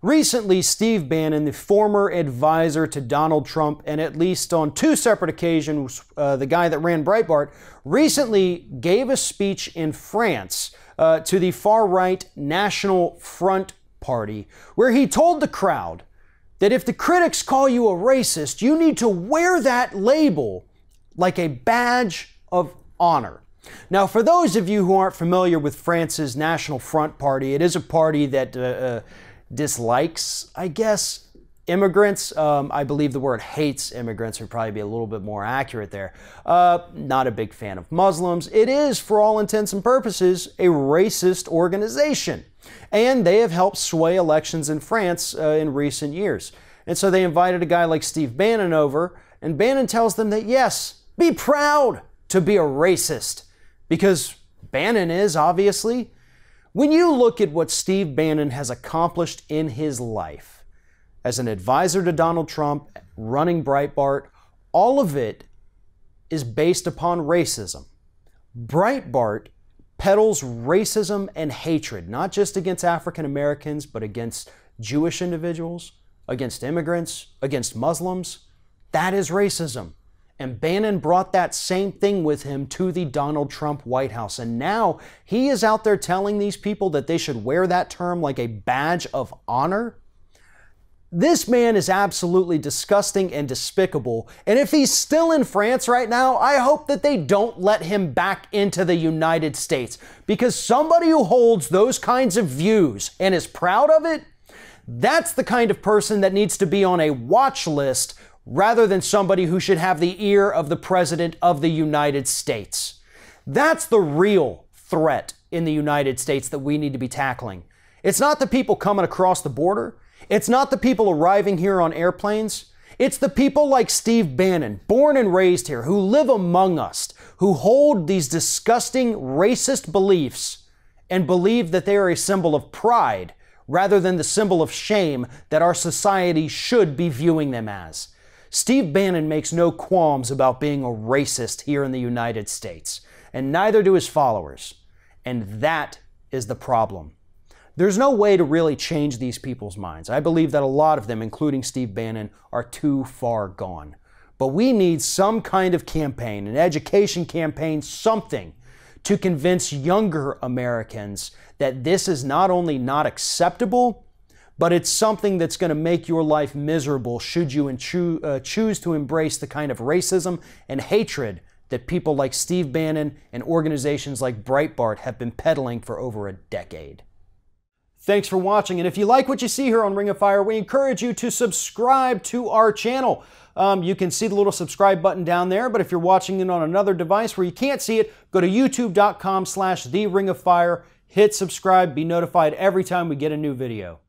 Recently, Steve Bannon, the former advisor to Donald Trump, and at least on two separate occasions, the guy that ran Breitbart, recently gave a speech in France to the far-right National Front Party, where he told the crowd that if the critics call you a racist, you need to wear that label like a badge of honor. Now, for those of you who aren't familiar with France's National Front Party, it is a party that dislikes, I guess, immigrants. I believe the word hates immigrants would probably be a little bit more accurate there. Not a big fan of Muslims. It is, for all intents and purposes, a racist organization. And they have helped sway elections in France in recent years. And so they invited a guy like Steve Bannon over, and Bannon tells them that, yes, be proud to be a racist. Because Bannon is, obviously. When you look at what Steve Bannon has accomplished in his life, as an advisor to Donald Trump, running Breitbart, all of it is based upon racism. Breitbart peddles racism and hatred, not just against African Americans, but against Jewish individuals, against immigrants, against Muslims. That is racism. And Bannon brought that same thing with him to the Donald Trump White House. And now he is out there telling these people that they should wear that term like a badge of honor. This man is absolutely disgusting and despicable. And if he's still in France right now, I hope that they don't let him back into the United States. Because somebody who holds those kinds of views and is proud of it, that's the kind of person that needs to be on a watch list rather than somebody who should have the ear of the President of the United States. That's the real threat in the United States that we need to be tackling. It's not the people coming across the border. It's not the people arriving here on airplanes. It's the people like Steve Bannon, born and raised here, who live among us, who hold these disgusting racist beliefs and believe that they are a symbol of pride rather than the symbol of shame that our society should be viewing them as. Steve Bannon makes no qualms about being a racist here in the United States, and neither do his followers. And that is the problem. There's no way to really change these people's minds. I believe that a lot of them, including Steve Bannon, are too far gone. But we need some kind of campaign, an education campaign, something to convince younger Americans that this is not only not acceptable, but it's something that's going to make your life miserable should you choose to embrace the kind of racism and hatred that people like Steve Bannon and organizations like Breitbart have been peddling for over a decade. Thanks for watching, and if you like what you see here on Ring of Fire, we encourage you to subscribe to our channel. You can see the little subscribe button down there, but if you're watching it on another device where you can't see it, go to youtube.com/TheRingOfFire, hit subscribe, be notified every time we get a new video.